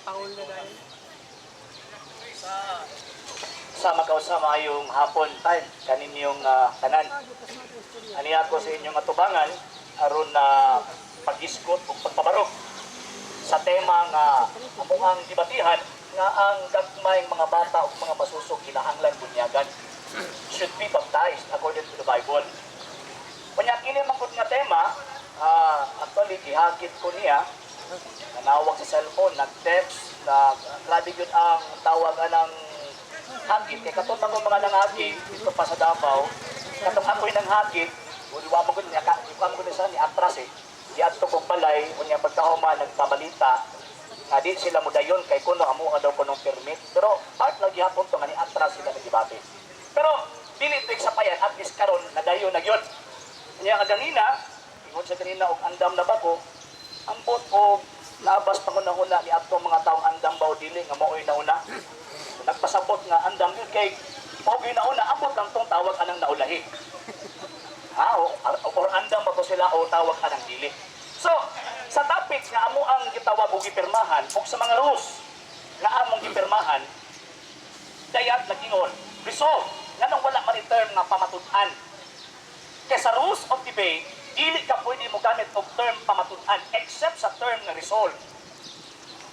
Paul na dahil. Sa magkausama yung hapon time kaninyong tanan. Ani ako sa inyong atubangan aron na pag-iskot o pagpabarok sa tema nga among ang debatihan nga ang gagmayng mga bata o mga masusog kinahanglan bunyagan should be baptized according to the Bible. Kunya kini man gud nga tema, actually gihagit ko niya nanawag sa cellphone, nag-text, grabe yun ang tawag ng hagit. Kaya katong ako mga nanghagit, dito pa sa Davao, katong ako'y nanghagit, uliwa mo gud niya, ikaw mo gud sa ni atras di ato kong balay, kunya pagkahuma nagpabalita, nga di sila mudayon, kay kuno amo daw ko ng permit, pero part lagi hapon to, nga ni atras sila nagdebate. Pero, dili ito sa payan, at least karon nadayon na yun. Kanya ganina, ingon sa ganina, og andam na ba ko, ambot o labas pangunahuna ni ato mga taong andam baw dili nga maoy nauna. So, nagpasabot nga andam yun kay maoy nauna, ambot lang tong tawag anang naulahi. Or andam ba to sila o tawag anang dili. So, sa topic nga amo ang gitawag og gipirmahan ug sa mga rules nga among gipirmahan, dayat nagingon, resolve nganong wala man term nga pamatud-an. Kaya sa rules of debate, dili ka pwede mo gamit og term pamatud-an except sa term nga resolve.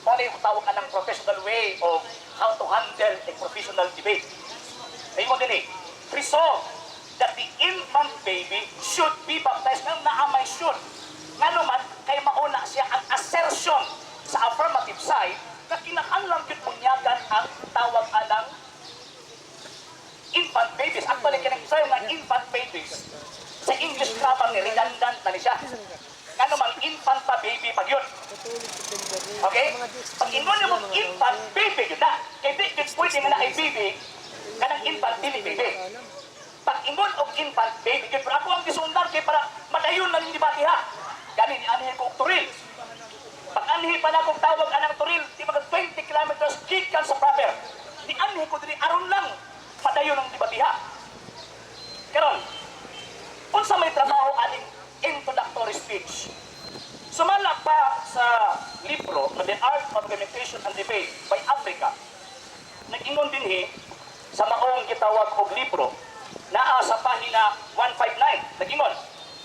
Kung ano yung tawag ng professional way of how to handle a professional debate. Ay mo din resolve that the infant baby should be baptized. Nang naamay should. Nga naman, kay mauna siya ang assertion sa affirmative side na kinahanglan yun bunyagan ang tawag ng infant babies. Actually, kinang term ng infant babies sa English grammar ni redundant na ni siya. Nga naman, infant pa baby pag yun. Okay? Pag ingon mo infant baby yun na. Kaya di pwede nga na ay baby, kanang infant dili baby. Pag ingon og infant baby, kaya pero ako ang gisundan kaya para madayon na hindi ba ha. Gani ni anihin ko turil. Pag anihin pa na kong tawag anang turil, di mga 20 kilometers gikan sa proper. Di anihin ko dili aron lang madayon ang dibatiha. Karon, unsa may trabaho aning introductory speech. Sumala pa sa libro na The Art of Communication and Debate by Africa. Nag-ingon din sa maong gitawag og libro naa sa pahina 159. Nag-ingon,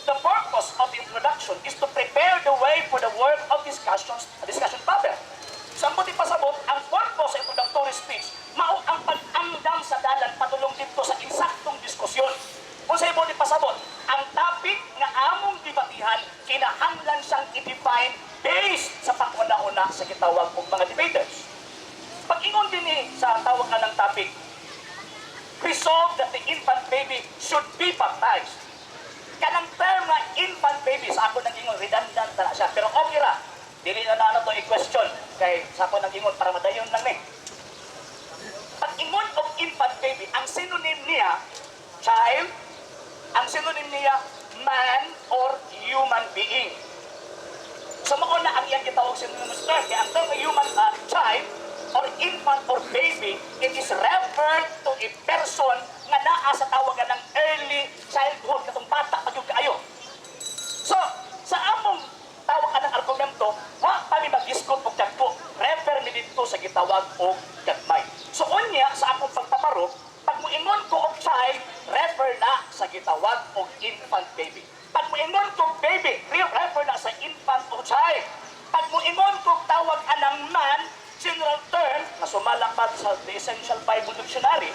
the purpose of the introduction is to prepare the way for the work of discussion paper. Sa buti pasabot, ang purpose sa introductory speech mao ang pag-andam sa dalan padulong dito sa insaktong diskusyon. Kung sa buti pasabot, ang topic nga among debatihan kinahanglan siyang i-define based sa panguna-una sa gitawag og mga debaters. Pag-ingon din sa tawag ng topic, resolve that the infant baby should be baptized. Kanang term nga infant baby, sa ako nag-ingon, redundant na siya. Pero okay ra, dili na na to i-question. Kay sa ako nag-ingon, para madayon lang Pag-ingon og infant baby, ang synonym niya, child, ang synonym niya, man or human being. So mauna ang iyang gitawag synonymous term. Kaya ang term human child or infant or baby, it is referred to a person nga naa sa tawagan ng early childhood, katong bata pag yung kaayo. So, sa among tawagan ng argumento, wa pa mi mag-discount og dagko. Refer mi dito sa gitawag og gagmay. So, unya sa akong pagpaparok, pag muingon ko og child, refer na sa gitawag og infant baby. Pag muingon ko baby, refer na sa infant o child. Pag muingon ko tawag anang man, general term na sumalakad sa The Essential Bible Dictionary,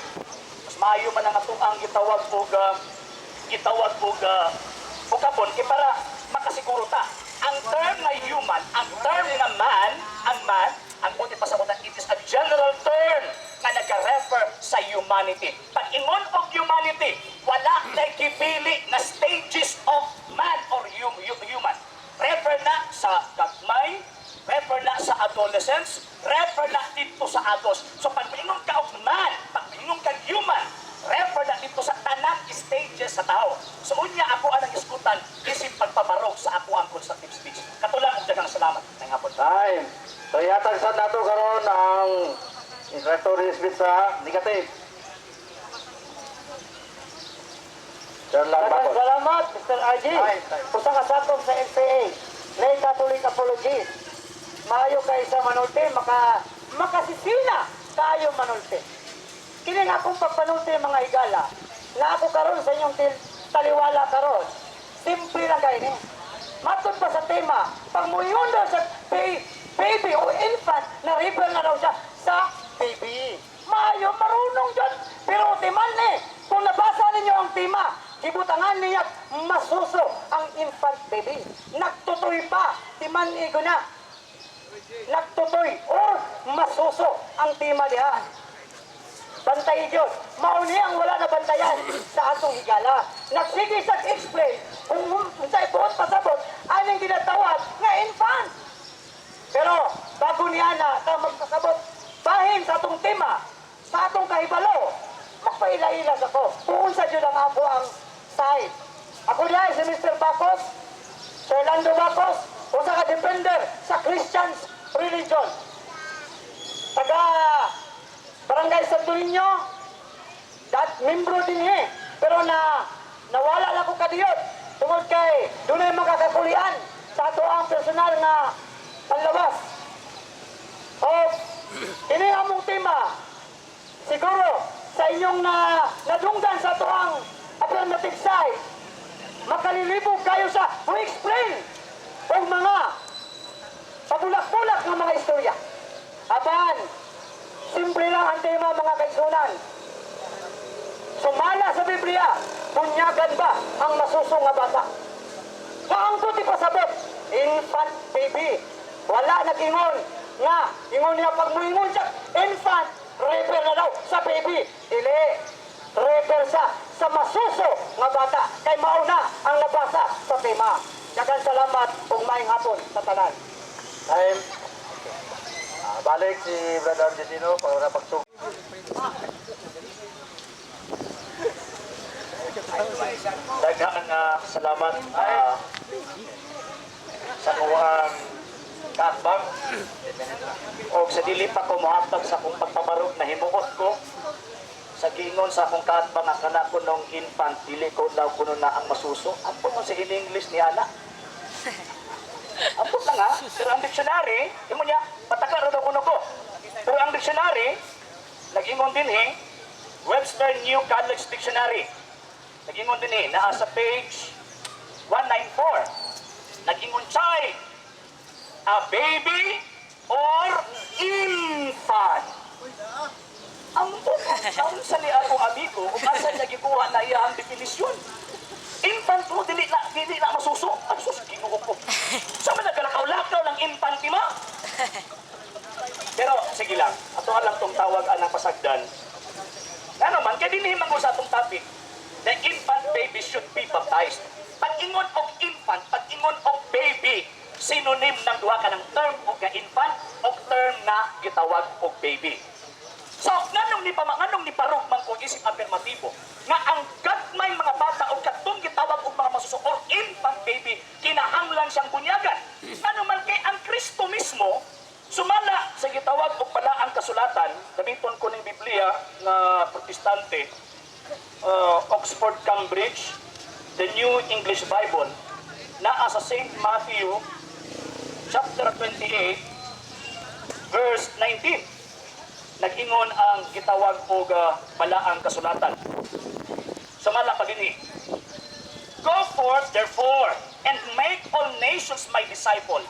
mas maayo man ang atong ang gitawag og vocabon kay para makasiguro ta. Ang term na human, ang term na man, ang buti pasabutan, it is a general term na nag-refer sa humanity. Pag ingon og humanity, wala na gipili na stages of man or human. Refer na sa gagmay, refer na sa adolescence, refer na dito sa adults. So pag mingon ka og man, pag mingon ka human, refer na dito sa tanang stages sa tao. So unya ako anang iskutan isip pagpabarog sa ako ang constructive speech. Katulang og daghang salamat. Nangapon. Time. So yatag sa nato karon ang introductory speech sa negative. Salamat, Mr. RG. Usa ka sakop sa NPA, Lay Catholic Apologies. Maayo kay sa manulti, makasisina kayo manulti. Kini nga akong pagpanulti mga higala, na ako karon sa inyong taliwala karon. Simple lang kayo ni. Matod pa sa tema, pag muyon daw sa baby o infant, na-refer na daw siya sa baby. Maayo, marunong dyan. Pero timan kung nabasa ninyo ang tema, kibutangan niya masuso ang infant baby. Nagtutoy pa, timan ko na. Nagtutoy o masuso ang tema diha. Bantay Diyos. Mauni ang wala na bantayan sa atong higala. Nagsige sa explain kung sa'y buot pasabot, anong ginatawag nga infant. Pero bago niya na magpasabot, bahin sa atong tema, sa atong kahibalo, magpaila-ilas ako. Kung sa Diyos ang ako ang side. Ako diya si Mr. Bacos, Sir Lando Bacos, o sa ka-defender sa Christian religion. Taga Barangay Santo Niño, membro din pero nawala lang ko kadiyot tungod kay doon ay makakakulian sa ato ang personal na panlabas. O ini among tema, siguro sa inyong nadunggan sa ato ang affirmative side, makalilibog kayo sa explain o mga pabulak-bulak ng mga istorya. Aban, simple lang ang tema mga kaigsunan. Sumala sa Biblia, bunyagan ba ang masusong nga bata? Kaangko ti pasabot, infant baby. Wala nag-ingon nga, ingon niya pag muingon siya, infant, refer na daw sa baby. Dili, refer sa masuso nga bata. Kay mauna ang nabasa sa tema. Dagan salamat kung maing hapon sa tanan. Time. Balik si Brother Argentino para pagtug. Daghang salamat sa kuwang kaatbang o sa dili pa ko mohatag sa akong pagpabarog na himuot ko sa gingon sa akong kaatbang ang kana ko nung infant dili ko daw kuno na ang masuso. Ampun mo sa in-English ni ana. Ampun na nga, pero ang dictionary, imo niya, patakar daw kuno ko. Pero ang dictionary, nag-ingon din Webster New College Dictionary. Nag-ingon din naa sa page 194. Nag-ingon child, a baby or infant. Ang sa ni akong amigo, kung asa niya gikuha na iyang definisyon. Infant mo, dili na masuso. Ang suso, ginuho ko. Sa man nagkalakaw-lakaw ng infant ma? Pero, sige lang. Ato lang tong tawag anang pasagdan. Ano man, kaya dinihimang ko sa atong topic. The infant baby should be baptized. Pag-ingon og infant, pag-ingon og baby, synonym ng duha ka ng term og nga infant o term na gitawag og baby. So, nganong ni parog man kung isip afirmatibo nga ang gagmay mga bata o katong gitawag og mga masuso or infant baby kinahanglan siyang bunyagan. Ano man kay ang Kristo mismo sumala sa gitawag og balaang kasulatan, gamiton ko ning Biblia nga protestante, Oxford Cambridge, the New English Bible, naa sa St. Matthew chapter 28 verse 19. Nag-ingon ang gitawag og balaang kasulatan. Sumala pa dinhi. Go forth therefore and make all nations my disciple.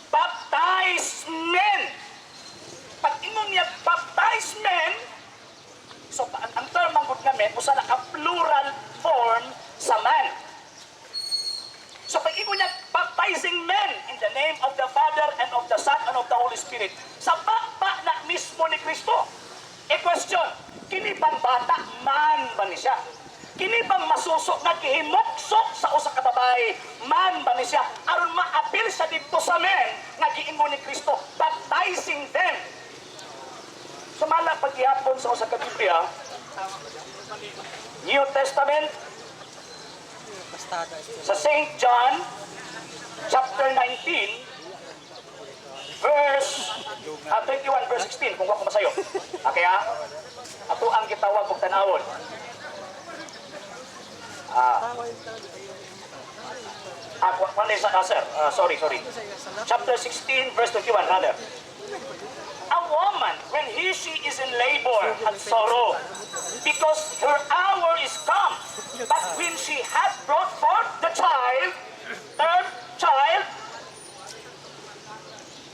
Baptize men. Pag-ingon niya baptize men, so ang term ang good nga men usa na ka plural form sa man. So pag-ingon niya baptizing men in the name of the Father and of the Son and of the Holy Spirit. Sa baba na mismo ni Kristo. E-question, kini bang bata man ba ni siya? Kini bang masusok na kihimuksok sa usa ka babae man ba ni siya? Aron ma-appeal siya dito sa men nga giingon ni Kristo, baptizing them. Sumala paghihapon sa usa ka Biblia, New Testament, sa St. John chapter 19 verse 21 verse 16 kung wako masayo. Okay ato ang gitawag og tanawon. Sorry. Chapter 16, verse 21, rather. A woman, when she is in labor, had sorrow, because her hour is come. But when she hath brought forth the child, third child,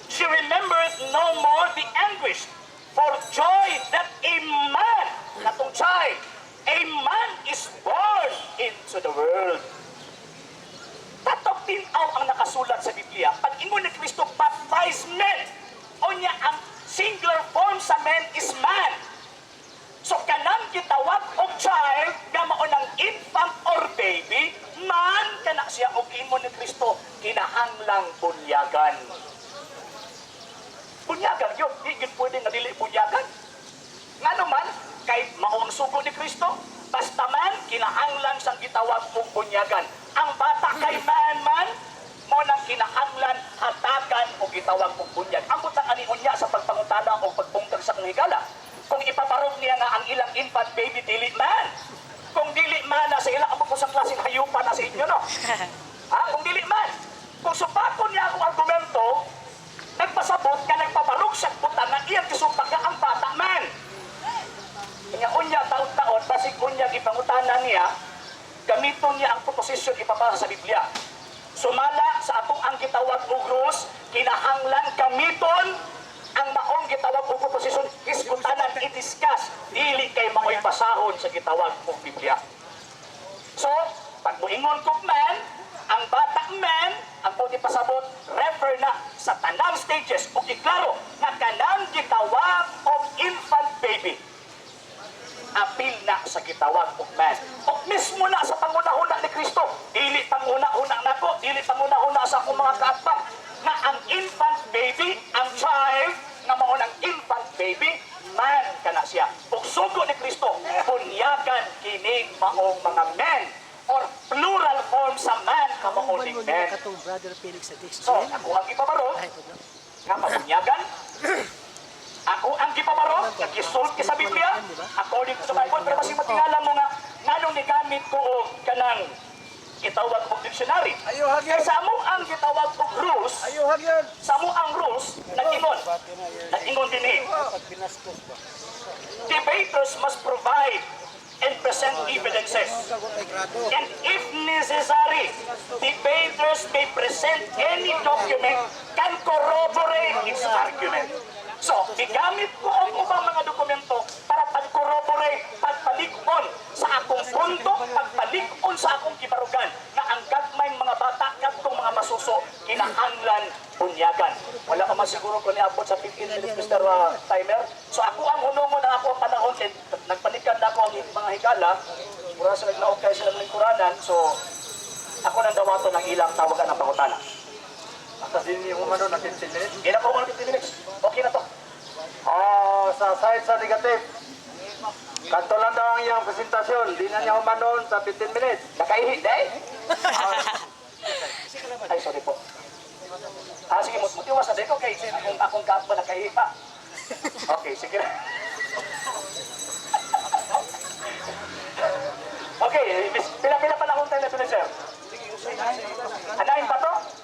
she remembereth no more the anguish for joy that a man, natong child, a man is born into the world. Tatog tinaw ang nakasulat sa Biblia. Pag ingon ni Kristo, baptize men. O niya, ang singular form sa men is man. So kanang gitawag og child, nga mao ng infant or baby, man kana siya og ingon ni Kristo, kinahanglang bunyagan. Bunyagan yun, di yun pwede nga dili bunyagan. Nga naman, kay maong sugo ni Kristo, basta man, kinahanglan sang gitawag og bunyagan. Ang bata kay man, mo nang kinahanglan, hatagan o gitawag og bunyag. Ang butang anion niya sa pagpangutana o pagbungtag sa kong higala. Kung ipaparog niya nga ang ilang infant baby, dili man. Kung dili man, nasa ilang amo ko sa klaseng hayupan na sa inyo, no? Kung dili man. Kung supakon niya akong argumento, nagpasabot nga nagpaparog siya butang nga iyang kisumpak nga ang bata man. Kanya unya taon-taon, basig unya ipangutana niya, gamiton niya ang proposition ipapasa sa Biblia. Sumala sa atong ang gitawag og rules, kinahanglan gamiton ang maong gitawag og proposition, iskutanan i-discuss, dili kay mao'y basahon sa gitawag og Biblia. So, pag muingon kog man, ang bata man, ang pwede pasabot, refer na sa tanang stages o iklaro na kanang gitawag og infant baby. Apil na sa gitawag og man. O mismo na sa panguna-huna ni Kristo. Dili panguna-huna nako, dili panguna-huna sa akong mga kaatbang na ang infant baby, ang child, na mao ng infant baby, man kana siya. O sugo ni Kristo, bunyagan kining maong mga men or plural form sa man kamao ni men. So, ako ang ipabarog, nga mabunyagan, ako ang gipabaro, nag-isult sa Biblia, according to the Bible, pero kasi matingala mo nga, nanong nigamit ko o kanang gitawag og dictionary. Kaya sa mo ang gitawag og rules, sa mo ang rules, nag-ingon din eh. Debaters must provide and present evidences. And if necessary, debaters may present any document can corroborate its argument. So, igamit ko ang ubang mga dokumento para pag-corroborate, pagpalikon sa akong punto, pagpalikon sa akong kibarugan na ang gagmayng mga bata, katong mga masuso, kinahanglan bunyagan. Wala ka masiguro kung niabot sa 15 minutes, Mr. Timer. So, ako ang hunungon na ako ang panahon, and nagpanikan na ako ang mga higala, mura sa naglaog kayo sa lingkuranan, so, ako nang dawato ng ilang tawagan ng pangutana. Tapos din yung umano na 15 minutes. Ilan po mga 15 minutes? Okay na to. Sa side sa negative, kanto lang daw ang iyang presentasyon. Di na niya umanon sa 15 minutes. Nakaihi, day? Ay, sorry po. Sige, mutiwas na day ko kay akong kaat ba nakaihi pa. Okay, sige na. Okay, pila-pila pa na akong time na ito, sir. Anahin pa to?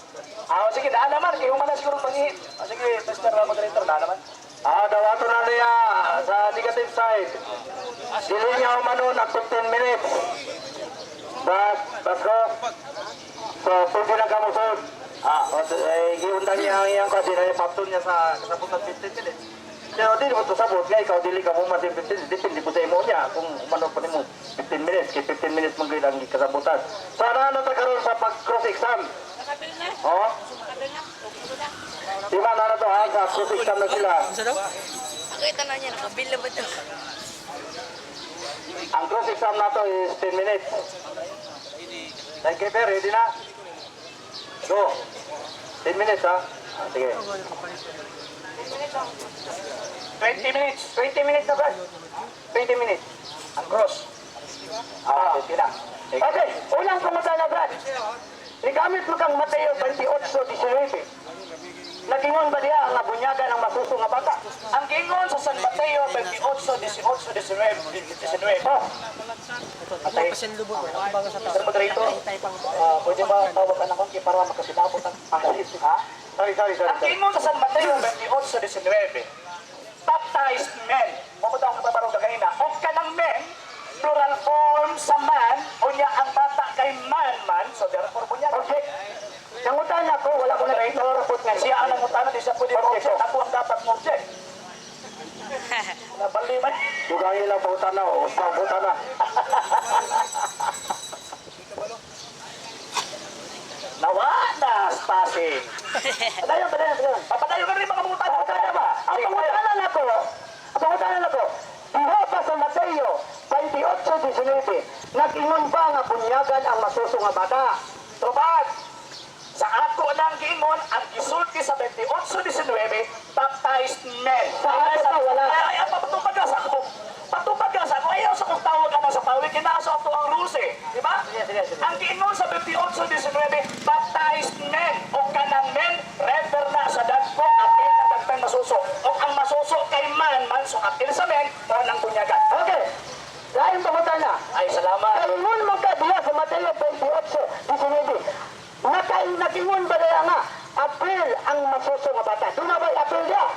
Sige, daan naman. Kaya humana siguro pangihit. Sige, Mr. Moderator, daan naman. Dawato na niya sa negative side. Dili niya umanon ang 15 minutes. Basko. So, pwede na kamusod. Giundan niya ang iyang kasi na ipaptun niya sa kasabutan 15 minutes. Pero di mo ito sabot nga, ikaw dili ka pumas yung 15 minutes. Depende po sa imo niya kung umanon pa mo 15 minutes. Kaya 15 minutes mong ang kasabutan. So, ano karoon sa pag-cross exam? Di ba na to ha? Sa cross exam na sila. Nakita na niya, nakabil na ba ito? Ang cross exam na to is 10 minutes. Thank you, ready na? Go. 10 minutes ha? Sige. 20 minutes. 20 minutes na ba? 20 minutes. Ang cross. Okay na. Okay, unang pangutana, Brad. Nigamit mo kang Mateo 28:19. Nagingon ba diya ang bunyagan ang masuso nga bata? Ang gingon sa San Mateo 28, 18, 19. Oh, Sir Padrito, pwede ba tawag ka na konti para makasilabot ang pangalit, ha? Sorry. Ang gingon sa San Mateo 28, 19. Baptized men. Pumunta ang katabaro ka kanina. O ka ng men, plural form sa man, o niya ang bata kay man. So therefore, bunyag. okay. Nangutan ako, wala ko na rito. Rapot nga Siya ang nangutan, di siya pwede object. Ako ang dapat mo object. Nabali man. Dugangi lang pautan na, o pautan na. Nawa na spasing. Padayon. Papadayo ka rin mga mutan. Pangutanan ba? Ang pangutanan ako, diha pa sa Mateo 28:19, nag-ingon ba nga bunyagan ang masuso nga bata? Tupad! Sa ako ng gingon, ang gisulti sa 28-19, baptized men. Sa ato pa, wala. Ay, patupad ka sa ako. Patupad ka sa ako. Ayaw sa kong tawag ka sa pawik, kinasa ito ang rules eh. Di ba? Sige. Ang gingon sa 28-19, baptized men. O kanang men, refer na sa dagko, apil ng dagtang masuso. O ang masuso kay man, so apil sa men, o ng bunyagan. Okay. Lain pangutanan. Ay, salamat. Kaingon man ka diha sa Mateo 28:19. Nag-ingon ba diha nga apil ang masuso nga bata? Doon na ba apil diha?